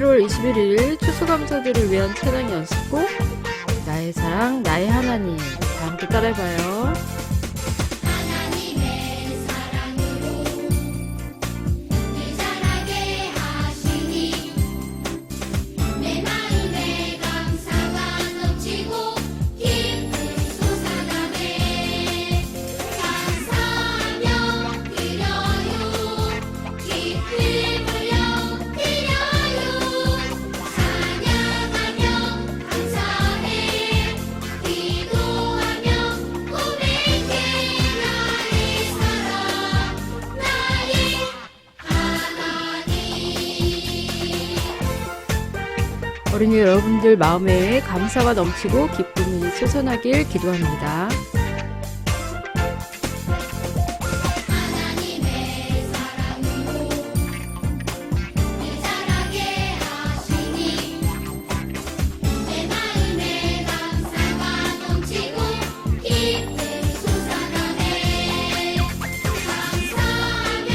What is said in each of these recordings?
11월 21일 추수감사절을 위한 찬양 연습곡 나의 사랑 나의 하나님, 다 함께 따라해봐요. 하나님의 사랑으로 늘 자라게 하시니 내 마음에 감사가 넘치고 기쁨 솟아나네. 감사하며 드려요 기쁨을 드려요. 찬양하며 감사해 기도하며 고백해. 나의 사랑 나의 하나님. 어린이 여러분들 마음에 감사가 넘치고 기쁨이 솟아나길 기도합니다. 하나님의 사랑으로 늘 자라게 하시니 내 마음에 감사가 넘치고 기쁨 솟아나네. 감사하며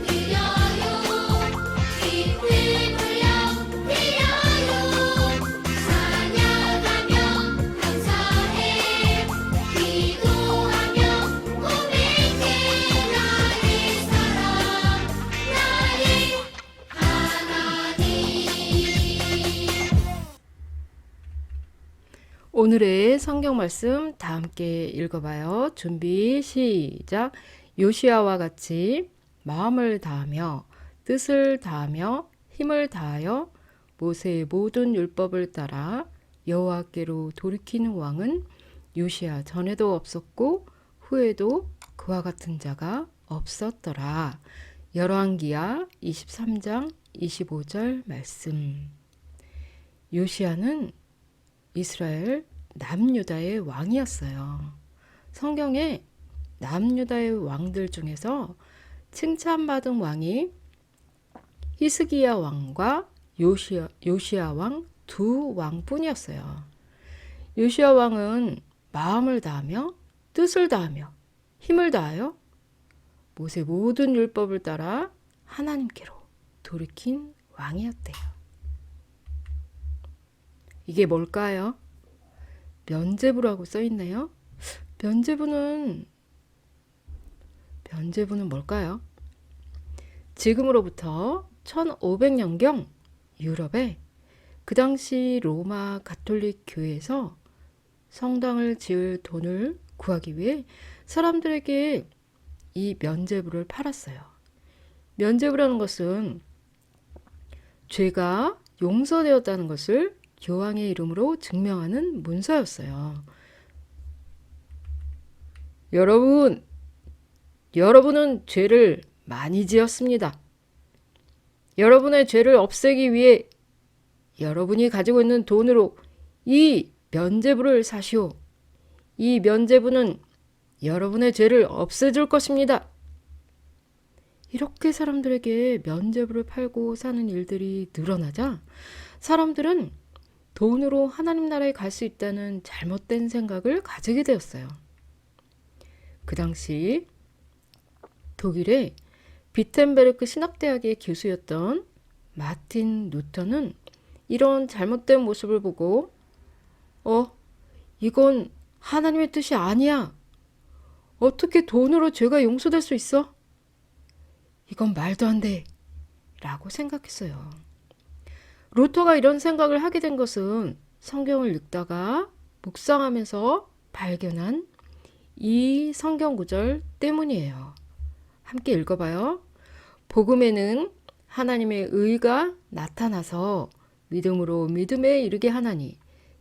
드려요 기쁨을 드려요. 찬양하며 감사해 기도하며 고백해. 나의 사랑 나의 하나님. 오늘의 성경 말씀 다 함께 읽어봐요. 준비 시작. 요시야와 같이 마음을 다하며 뜻을 다하며 힘을 다하여 모세의 모든 율법을 따라 여호와께로 돌이키는 왕은 요시야 전에도 없었고 후에도 그와 같은 자가 없었더라. 열왕기야 23장 25절 말씀. 요시야는 이스라엘 남유다의 왕이었어요. 성경에 남유다의 왕들 중에서 칭찬받은 왕이 히스기야 왕과 요시야 왕 두 왕뿐이었어요. 요시야 왕은 마음을 다하며 뜻을 다하며 힘을 다하여 모세 모든 율법을 따라 하나님께로 돌이킨 왕이었대요. 이게 뭘까요? 면죄부라고 써있네요. 면죄부는 뭘까요? 지금으로부터 1500년경 유럽에 그 당시 로마 가톨릭 교회에서 성당을 지을 돈을 구하기 위해 사람들에게 이 면죄부를 팔았어요. 면죄부라는 것은 죄가 용서되었다는 것을 교황의 이름으로 증명하는 문서였어요. 여러분은 죄를 많이 지었습니다. 여러분의 죄를 없애기 위해 여러분이 가지고 있는 돈으로 이 면죄부를 사시오. 이 면죄부는 여러분의 죄를 없애줄 것입니다. 이렇게 사람들에게 면죄부를 팔고 사는 일들이 늘어나자 사람들은 돈으로 하나님 나라에 갈 수 있다는 잘못된 생각을 가지게 되었어요. 그 당시 독일의 비텐베르크 신학대학의 교수였던 마틴 루터는 이런 잘못된 모습을 보고 이건 하나님의 뜻이 아니야. 어떻게 돈으로 죄가 용서될 수 있어? 이건 말도 안 돼. 라고 생각했어요. 루터가 이런 생각을 하게 된 것은 성경을 읽다가 묵상하면서 발견한 이 성경 구절 때문이에요. 함께 읽어봐요. 복음에는 하나님의 의가 나타나서 믿음으로 믿음에 이르게 하나니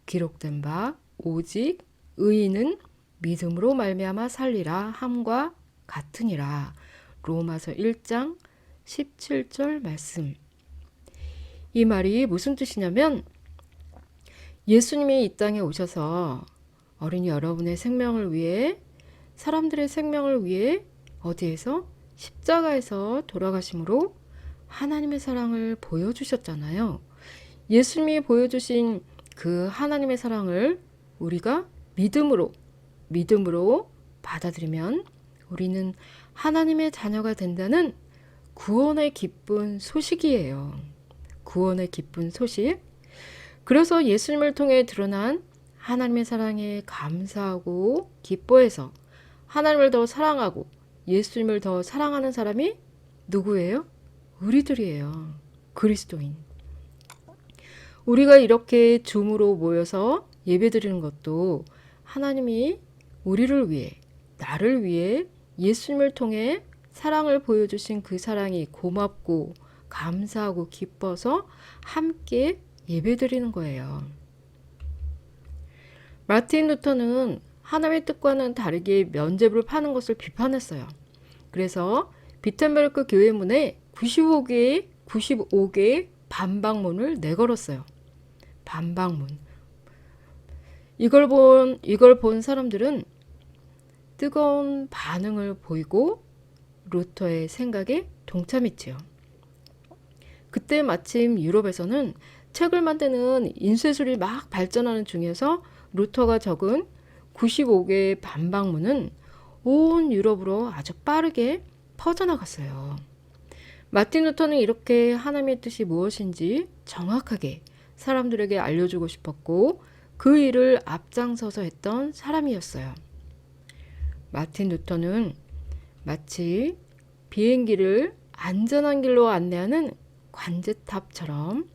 기록된 바 오직 의인은 믿음으로 말미암아 살리라 함과 같으니라. 로마서 1장 17절 말씀. 이 말이 무슨 뜻이냐면 예수님이 이 땅에 오셔서 어린이 여러분의 생명을 위해 사람들의 생명을 위해 어디에서? 십자가에서 돌아가심으로 하나님의 사랑을 보여주셨잖아요. 예수님이 보여주신 그 하나님의 사랑을 우리가 믿음으로 받아들이면 우리는 하나님의 자녀가 된다는 구원의 기쁜 소식이에요. 구원의 기쁜 소식. 그래서 예수님을 통해 드러난 하나님의 사랑에 감사하고 기뻐해서 하나님을 더 사랑하고 예수님을 더 사랑하는 사람이 누구예요? 우리들이에요. 그리스도인. 우리가 이렇게 줌으로 모여서 예배드리는 것도 하나님이 우리를 위해, 나를 위해 예수님을 통해 사랑을 보여주신 그 사랑이 고맙고 감사하고 기뻐서 함께 예배드리는 거예요. 마틴 루터는 하나님의 뜻과는 다르게 면죄부를 파는 것을 비판했어요. 그래서 비텐베르크 교회 문에 95개의 반박문을 내걸었어요. 반박문. 이걸 본 사람들은 뜨거운 반응을 보이고 루터의 생각에 동참했지요. 그때 마침 유럽에서는 책을 만드는 인쇄술이 막 발전하는 중에서 루터가 적은 95개의 반박문은 온 유럽으로 아주 빠르게 퍼져나갔어요. 마틴 루터는 이렇게 하나님의 뜻이 무엇인지 정확하게 사람들에게 알려주고 싶었고 그 일을 앞장서서 했던 사람이었어요. 마틴 루터는 마치 비행기를 안전한 길로 안내하는 관제탑처럼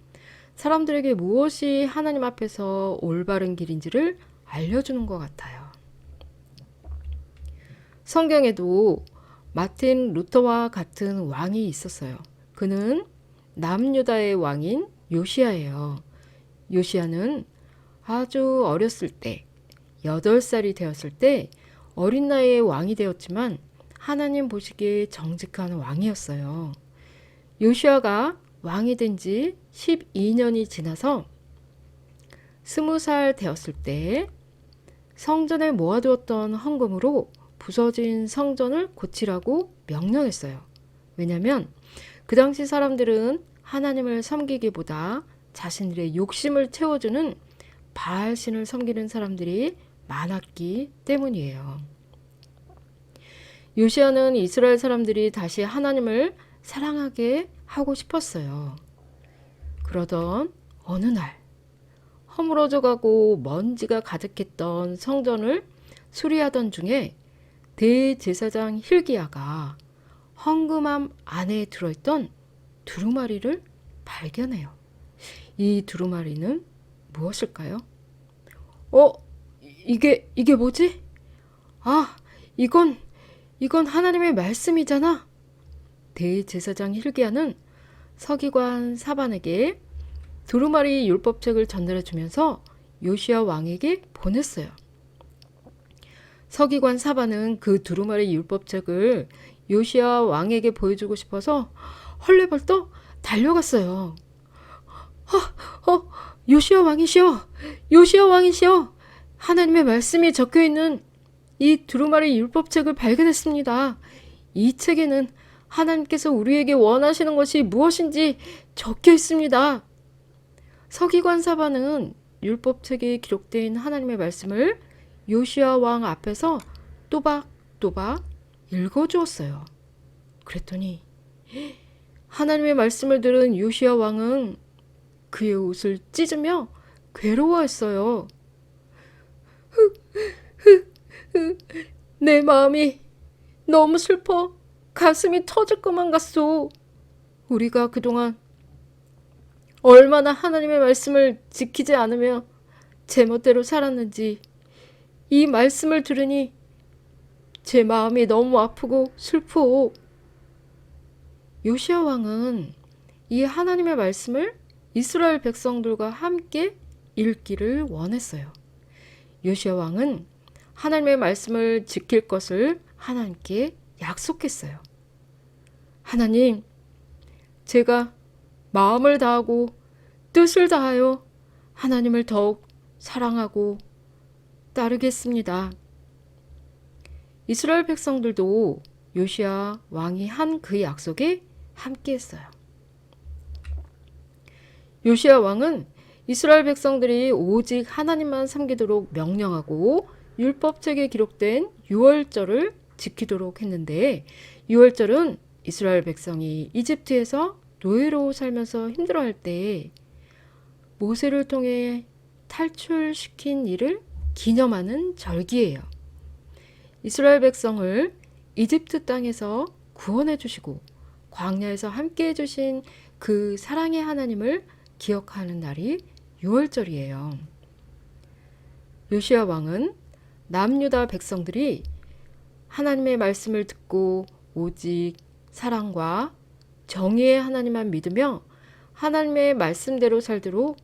사람들에게 무엇이 하나님 앞에서 올바른 길인지를 알려주는 것 같아요. 성경에도 마틴 루터와 같은 왕이 있었어요. 그는 남유다의 왕인 요시야예요. 요시야는 아주 어렸을 때, 8살이 되었을 때 어린 나이에 왕이 되었지만 하나님 보시기에 정직한 왕이었어요. 요시야가 왕이 된 지 12년이 지나서 20살 되었을 때 성전에 모아두었던 헌금으로 부서진 성전을 고치라고 명령했어요. 왜냐하면 그 당시 사람들은 하나님을 섬기기보다 자신들의 욕심을 채워주는 바알신을 섬기는 사람들이 많았기 때문이에요. 요시야는 이스라엘 사람들이 다시 하나님을 사랑하게 하고 싶었어요. 그러던 어느 날 허물어져 가고 먼지가 가득했던 성전을 수리하던 중에 대제사장 힐기야가 헌금함 안에 들어있던 두루마리를 발견해요. 이 두루마리는 무엇일까요? 이게 뭐지? 아, 이건 하나님의 말씀이잖아. 대제사장 힐기야는 서기관 사반에게 두루마리 율법책을 전달해 주면서 요시야 왕에게 보냈어요. 서기관 사반은 그 두루마리 율법책을 요시야 왕에게 보여주고 싶어서 헐레벌떡 달려갔어요. 요시야 왕이시여, 요시야 왕이시여, 하나님의 말씀이 적혀있는 이 두루마리 율법책을 발견했습니다. 이 책에는 하나님께서 우리에게 원하시는 것이 무엇인지 적혀 있습니다. 서기관 사반은 율법책에 기록된 하나님의 말씀을 요시야 왕 앞에서 또박또박 읽어주었어요. 그랬더니 하나님의 말씀을 들은 요시야 왕은 그의 옷을 찢으며 괴로워했어요. 내 마음이 너무 슬퍼 가슴이 터질 것만 같소. 우리가 그동안 얼마나 하나님의 말씀을 지키지 않으며 제멋대로 살았는지 이 말씀을 들으니 제 마음이 너무 아프고 슬프오. 요시야 왕은 이 하나님의 말씀을 이스라엘 백성들과 함께 읽기를 원했어요. 요시야 왕은 하나님의 말씀을 지킬 것을 하나님께 약속했어요. 하나님, 제가 마음을 다하고 뜻을 다하여 하나님을 더욱 사랑하고 따르겠습니다. 이스라엘 백성들도 요시야 왕이 한 그 약속에 함께했어요. 요시야 왕은 이스라엘 백성들이 오직 하나님만 섬기도록 명령하고 율법책에 기록된 유월절을 지키도록 했는데 유월절은 이스라엘 백성이 이집트에서 노예로 살면서 힘들어할 때 모세를 통해 탈출시킨 일을 기념하는 절기예요. 이스라엘 백성을 이집트 땅에서 구원해 주시고 광야에서 함께 해주신 그 사랑의 하나님을 기억하는 날이 유월절이에요. 요시야 왕은 남유다 백성들이 하나님의 말씀을 듣고 오직 사랑과 정의의 하나님만 믿으며 하나님의 말씀대로 살도록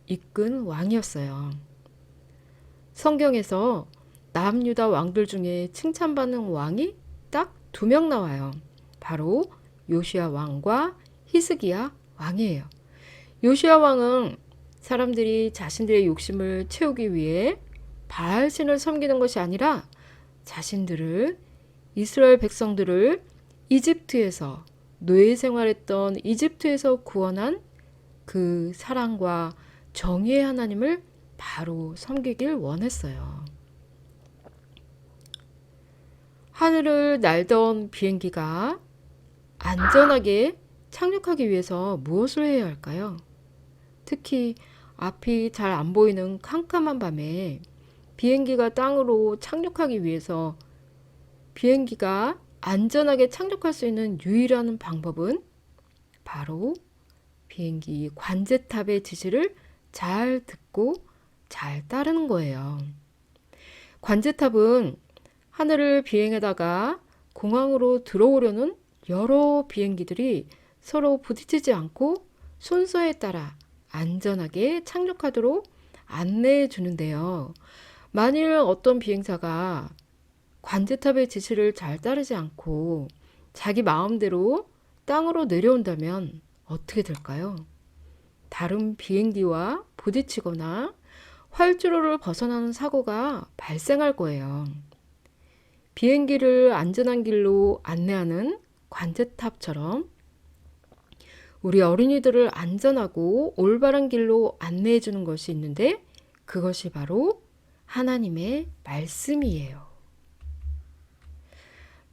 이끈 왕이었어요. 성경에서 남유다 왕들 중에 칭찬받는 왕이 딱 2명 나와요. 바로 요시야 왕과 히스기야 왕이에요. 요시야 왕은 사람들이 자신들의 욕심을 채우기 위해 바알신을 섬기는 것이 아니라 자신들을 이스라엘 백성들을 이집트에서 노예 생활했던 이집트에서 구원한 그 사랑과 정의의 하나님을 바로 섬기길 원했어요. 하늘을 날던 비행기가 안전하게 착륙하기 위해서 무엇을 해야 할까요? 특히 앞이 잘 안 보이는 캄캄한 밤에 비행기가 땅으로 착륙하기 위해서 비행기가 안전하게 착륙할 수 있는 유일한 방법은 바로 비행기 관제탑의 지시를 잘 듣고 잘 따르는 거예요. 관제탑은 하늘을 비행하다가 공항으로 들어오려는 여러 비행기들이 서로 부딪히지 않고 순서에 따라 안전하게 착륙하도록 안내해 주는데요. 만일 어떤 비행사가 관제탑의 지시를 잘 따르지 않고 자기 마음대로 땅으로 내려온다면 어떻게 될까요? 다른 비행기와 부딪히거나 활주로를 벗어나는 사고가 발생할 거예요. 비행기를 안전한 길로 안내하는 관제탑처럼 우리 어린이들을 안전하고 올바른 길로 안내해 주는 것이 있는데 그것이 바로 하나님의 말씀이에요.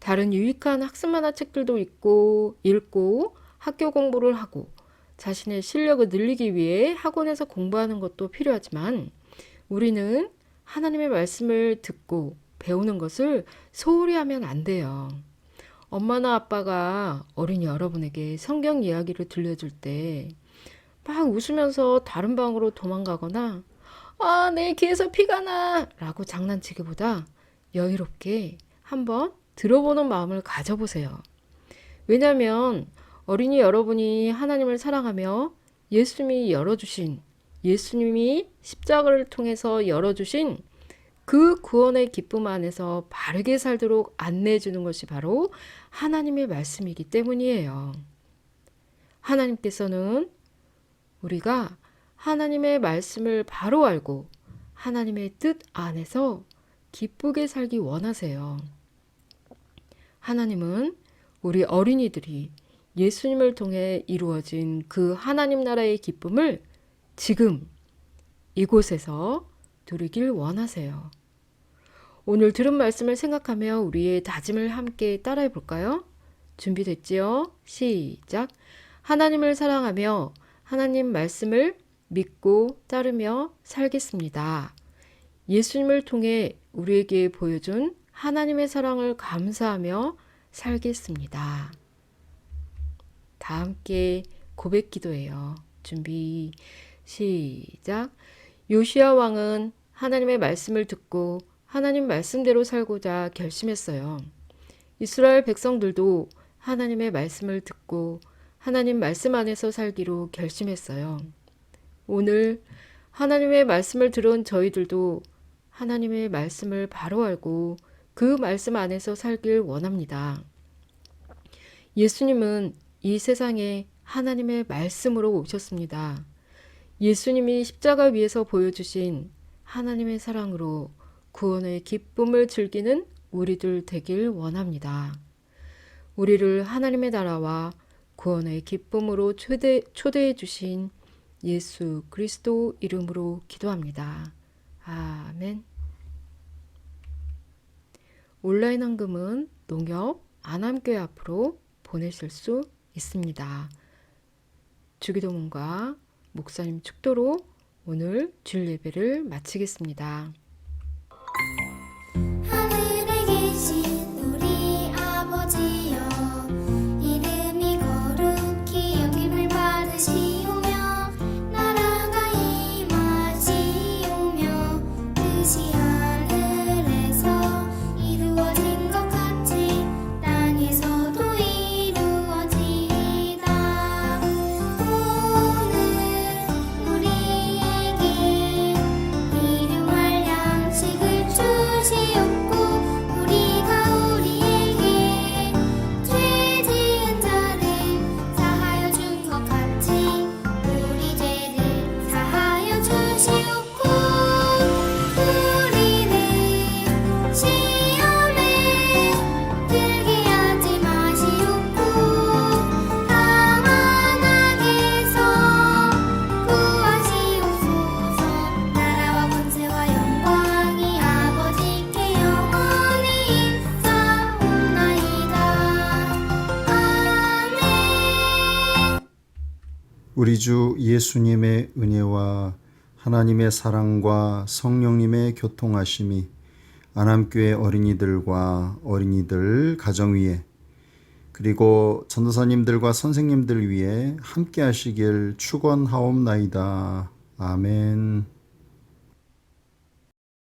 다른 유익한 학습 만화책들도 읽고 학교 공부를 하고 자신의 실력을 늘리기 위해 학원에서 공부하는 것도 필요하지만 우리는 하나님의 말씀을 듣고 배우는 것을 소홀히 하면 안 돼요. 엄마나 아빠가 어린이 여러분에게 성경 이야기를 들려줄 때 막 웃으면서 다른 방으로 도망가거나 내 귀에서 피가 나 라고 장난치기보다 여유롭게 한번 들어보는 마음을 가져보세요. 왜냐하면 어린이 여러분이 하나님을 사랑하며 예수님이 십자가를 통해서 열어주신 그 구원의 기쁨 안에서 바르게 살도록 안내해 주는 것이 바로 하나님의 말씀이기 때문이에요. 하나님께서는 우리가 하나님의 말씀을 바로 알고 하나님의 뜻 안에서 기쁘게 살기 원하세요. 하나님은 우리 어린이들이 예수님을 통해 이루어진 그 하나님 나라의 기쁨을 지금 이곳에서 누리길 원하세요. 오늘 들은 말씀을 생각하며 우리의 다짐을 함께 따라해 볼까요? 준비됐지요? 시작! 하나님을 사랑하며 하나님 말씀을 믿고 따르며 살겠습니다. 예수님을 통해 우리에게 보여준 하나님의 사랑을 감사하며 살겠습니다. 다 함께 고백 기도해요. 준비 시작! 요시야 왕은 하나님의 말씀을 듣고 하나님 말씀대로 살고자 결심했어요. 이스라엘 백성들도 하나님의 말씀을 듣고 하나님 말씀 안에서 살기로 결심했어요. 오늘 하나님의 말씀을 들은 저희들도 하나님의 말씀을 바로 알고 그 말씀 안에서 살길 원합니다. 예수님은 이 세상에 하나님의 말씀으로 오셨습니다. 예수님이 십자가 위에서 보여주신 하나님의 사랑으로 구원의 기쁨을 즐기는 우리들 되길 원합니다. 우리를 하나님의 나라와 구원의 기쁨으로 초대해 주신 예수 그리스도 이름으로 기도합니다. 아멘. 온라인 헌금은 농협 안암교회 앞으로 보내실 수 있습니다. 주기도문과 목사님 축도로 오늘 주일 예배를 마치겠습니다. 하늘에 계신 우리 아버지여 이름이 거룩히 여김을 받으시오며 나라가 임하시오며 뜻이 하늘에서 이루어진 것 같이 땅에서도 이루어지이다. 오늘 우리에게 일용할 양식을 주시옵고 우리가 우리에게 죄 지은 자를 사하여 준 것 같이 우리 죄를 사하여 주시옵고 우리는 시험에 들게 하지 마시옵고 다만 악에서 구하시옵소서. 나라와 권세와 영광이 아버지께 영원히 있사옵나이다. 아멘. 우리 주 예수님의 은혜와 하나님의 사랑과 성령님의 교통하심이 안암교회 어린이들과 어린이들 가정 위에 그리고 전도사님들과 선생님들 위해 함께 하시길 축원하옵나이다. 아멘.